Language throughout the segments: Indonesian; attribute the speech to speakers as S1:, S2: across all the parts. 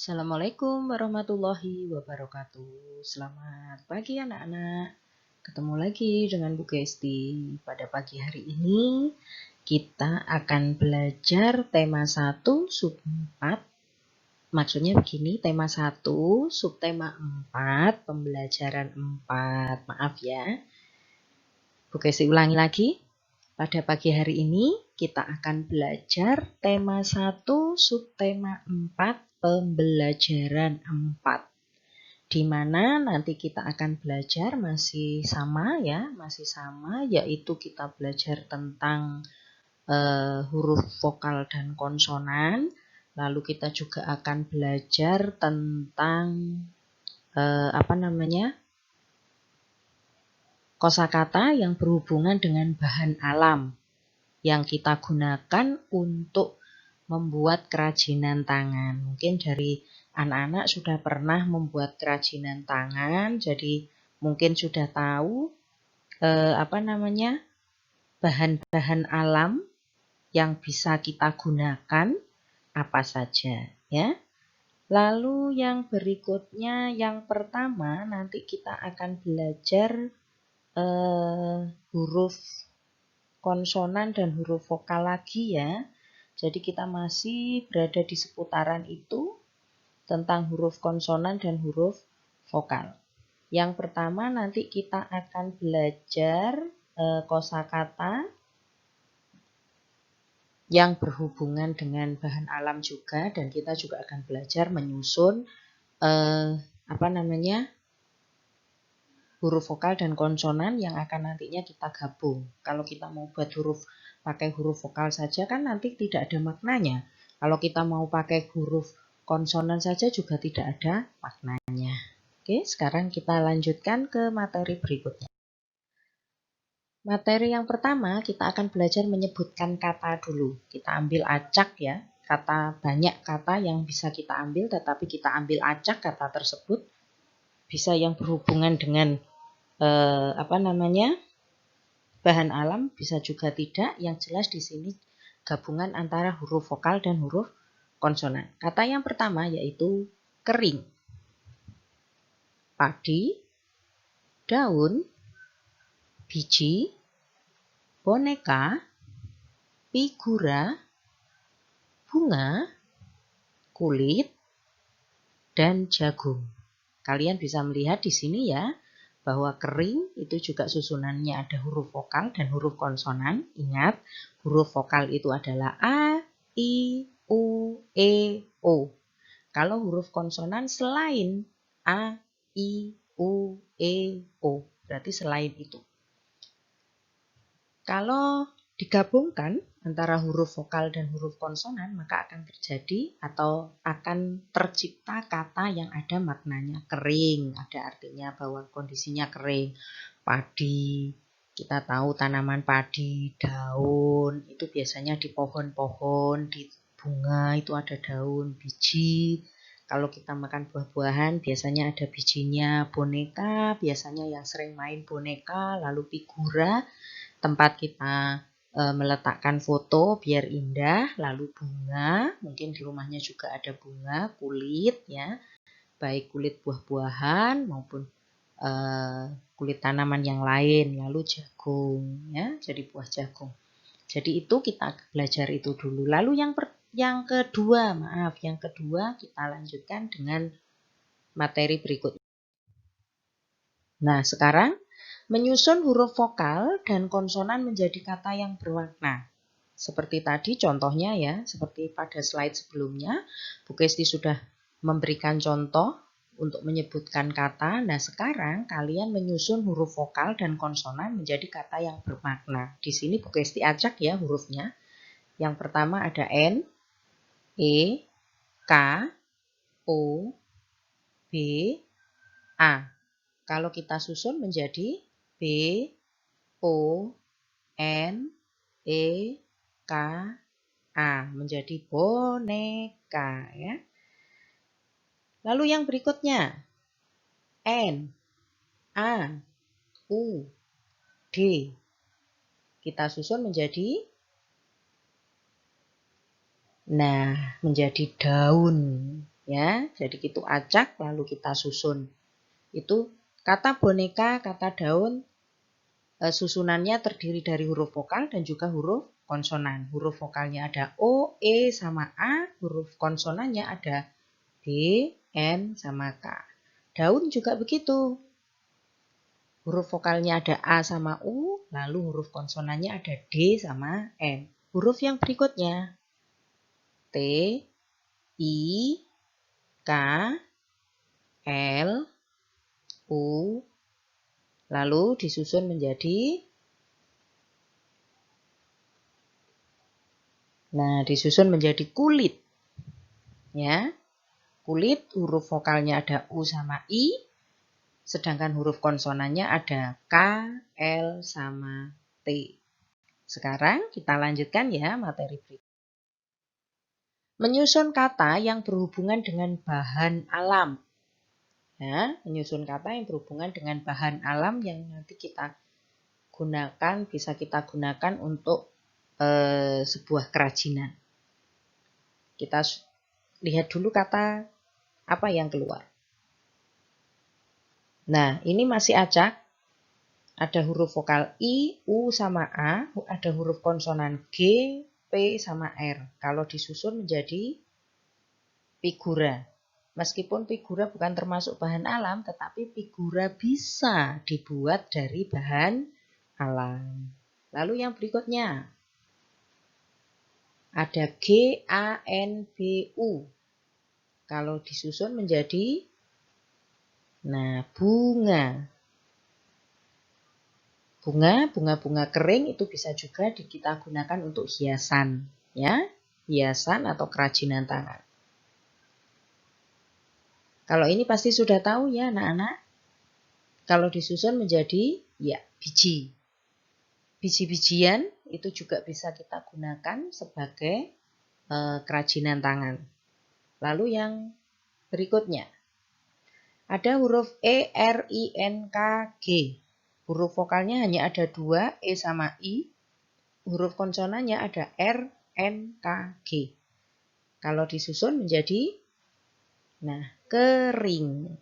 S1: Assalamualaikum warahmatullahi wabarakatuh. Selamat pagi anak-anak. Ketemu lagi dengan Bu Gesti. Pada pagi hari ini kita akan belajar tema 1 sub 4. Maksudnya begini, tema 1 subtema 4, pembelajaran 4. Maaf ya. Bu Gesti ulangi lagi. Pada pagi hari ini kita akan belajar tema 1 subtema 4 pembelajaran 4. Di mana nanti kita akan belajar masih sama yaitu kita belajar tentang huruf vokal dan konsonan. Lalu kita juga akan belajar tentang kosakata yang berhubungan dengan bahan alam yang kita gunakan untuk membuat kerajinan tangan. Mungkin dari anak-anak sudah pernah membuat kerajinan tangan, jadi mungkin sudah tahu bahan-bahan alam yang bisa kita gunakan apa saja, ya. Lalu yang berikutnya, yang pertama nanti kita akan belajar huruf konsonan dan huruf vokal lagi ya. Jadi kita masih berada di seputaran itu tentang huruf konsonan dan huruf vokal. Yang pertama nanti kita akan belajar kosakata yang berhubungan dengan bahan alam juga, dan kita juga akan belajar menyusun huruf vokal dan konsonan yang akan nantinya kita gabung. Kalau kita mau buat pakai huruf vokal saja kan nanti tidak ada maknanya. Kalau kita mau pakai huruf konsonan saja juga tidak ada maknanya. Oke, sekarang kita lanjutkan ke materi berikutnya. Materi yang pertama kita akan belajar menyebutkan kata dulu. Kita ambil acak ya. Banyak kata yang bisa kita ambil, tetapi kita ambil acak kata tersebut. Bisa yang berhubungan dengan bahan alam, bisa juga tidak. Yang jelas di sini gabungan antara huruf vokal dan huruf konsonan. Kata yang pertama yaitu kering, padi, daun, biji, boneka, figura, bunga, kulit, dan jagung. Kalian bisa melihat di sini ya, bahwa kering itu juga susunannya ada huruf vokal dan huruf konsonan. Ingat, huruf vokal itu adalah A, I, U, E, O. Kalau huruf konsonan selain A, I, U, E, O, berarti selain itu. Kalau digabungkan antara huruf vokal dan huruf konsonan, maka akan terjadi atau akan tercipta kata yang ada maknanya kering. Ada artinya bahwa kondisinya kering. Padi, kita tahu tanaman padi, daun, itu biasanya di pohon-pohon, di bunga itu ada daun, biji. Kalau kita makan buah-buahan, biasanya ada bijinya. Boneka, biasanya yang sering main boneka. Lalu figura, tempat kita meletakkan foto biar indah. Lalu bunga, mungkin di rumahnya juga ada bunga. Kulit ya, baik kulit buah-buahan maupun kulit tanaman yang lain. Lalu jagung ya, jadi buah jagung. Jadi itu kita belajar itu dulu. Lalu yang kedua kita lanjutkan dengan materi berikutnya. Nah, sekarang menyusun huruf vokal dan konsonan menjadi kata yang bermakna. Seperti tadi contohnya ya, seperti pada slide sebelumnya, Bu Kesti sudah memberikan contoh untuk menyebutkan kata. Nah, sekarang kalian menyusun huruf vokal dan konsonan menjadi kata yang bermakna. Di sini Bu Kesti acak ya hurufnya. Yang pertama ada N, E, K, O, B, A. Kalau kita susun menjadi B, O, N, E, K, A. Menjadi boneka ya. Lalu yang berikutnya N, A, U, D. Kita susun menjadi menjadi daun. Ya, jadi kita acak lalu kita susun. Itu kata boneka, kata daun, susunannya terdiri dari huruf vokal dan juga huruf konsonan. Huruf vokalnya ada O, E, sama A. Huruf konsonannya ada D, N, sama K. Daun juga begitu. Huruf vokalnya ada A sama U, lalu huruf konsonannya ada D sama N. Huruf yang berikutnya T, I, K, L, U, lalu disusun menjadi kulit. Ya. Kulit, huruf vokalnya ada U sama I, sedangkan huruf konsonannya ada K, L, sama T. Sekarang kita lanjutkan ya materi berikut. Menyusun kata yang berhubungan dengan bahan alam. Ya, menyusun kata yang berhubungan dengan bahan alam yang nanti kita gunakan, bisa kita gunakan untuk sebuah kerajinan. Kita lihat dulu kata apa yang keluar. Nah, ini masih acak. Ada huruf vokal I, U, sama A. Ada huruf konsonan G, P, sama R. Kalau disusun menjadi figura. Meskipun figura bukan termasuk bahan alam, tetapi figura bisa dibuat dari bahan alam. Lalu yang berikutnya. Ada G, A, N, B, U. Kalau disusun menjadi bunga. Bunga kering itu bisa juga kita gunakan untuk hiasan. Ya, hiasan atau kerajinan tangan. Kalau ini pasti sudah tahu ya anak-anak. Kalau disusun menjadi biji. Biji-bijian itu juga bisa kita gunakan sebagai kerajinan tangan. Lalu yang berikutnya. Ada huruf E, R, I, N, K, G. Huruf vokalnya hanya ada 2, E sama I. Huruf konsonannya ada R, N, K, G. Kalau disusun menjadi kering.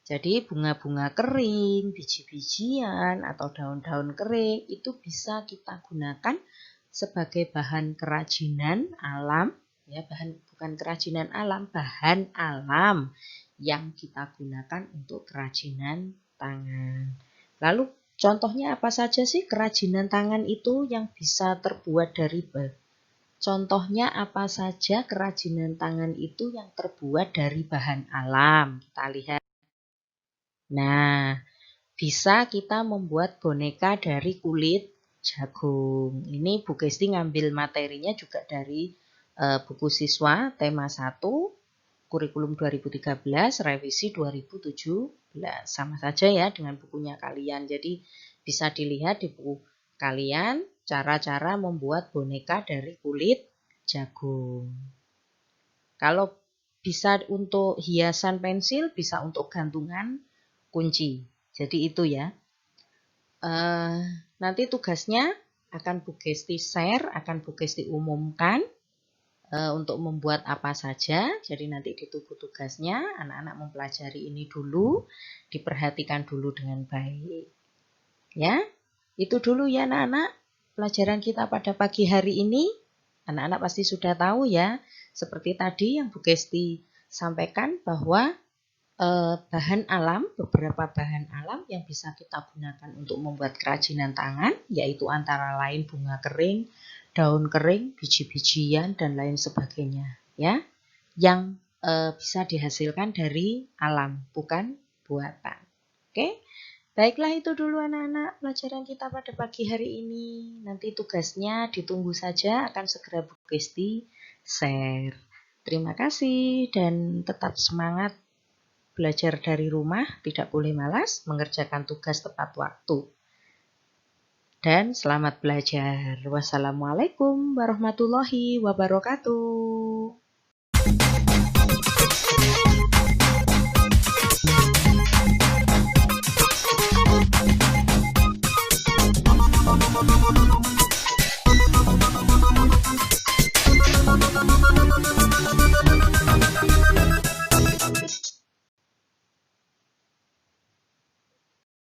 S1: Jadi bunga-bunga kering, biji-bijian, atau daun-daun kering itu bisa kita gunakan sebagai bahan kerajinan alam. Ya, bukan kerajinan alam, bahan alam yang kita gunakan untuk kerajinan tangan. Lalu contohnya apa saja sih kerajinan tangan itu yang bisa terbuat dari Contohnya apa saja kerajinan tangan itu yang terbuat dari bahan alam? Kita lihat. Nah, bisa kita membuat boneka dari kulit jagung. Ini Bu Gesti ngambil materinya juga dari buku siswa tema 1, kurikulum 2013, revisi 2017. Sama saja ya dengan bukunya kalian. Jadi bisa dilihat di buku kalian cara-cara membuat boneka dari kulit jagung. Kalau bisa untuk hiasan pensil, bisa untuk gantungan kunci. Jadi itu ya. Nanti tugasnya akan Bu Gesti share, akan Bu Gesti umumkan untuk membuat apa saja. Jadi nanti ditunggu tugasnya, anak-anak mempelajari ini dulu, diperhatikan dulu dengan baik. Ya, itu dulu ya anak-anak pelajaran kita pada pagi hari ini. Anak-anak pasti sudah tahu ya, seperti tadi yang Bu Gesti sampaikan bahwa beberapa bahan alam yang bisa kita gunakan untuk membuat kerajinan tangan, yaitu antara lain bunga kering, daun kering, biji-bijian, dan lain sebagainya. Ya, yang bisa dihasilkan dari alam, bukan buatan. Oke? Baiklah itu dulu anak-anak pelajaran kita pada pagi hari ini. Nanti tugasnya ditunggu saja, akan segera Bu Gesti share. Terima kasih dan tetap semangat belajar dari rumah, tidak boleh malas, mengerjakan tugas tepat waktu. Dan selamat belajar. Wassalamualaikum warahmatullahi wabarakatuh.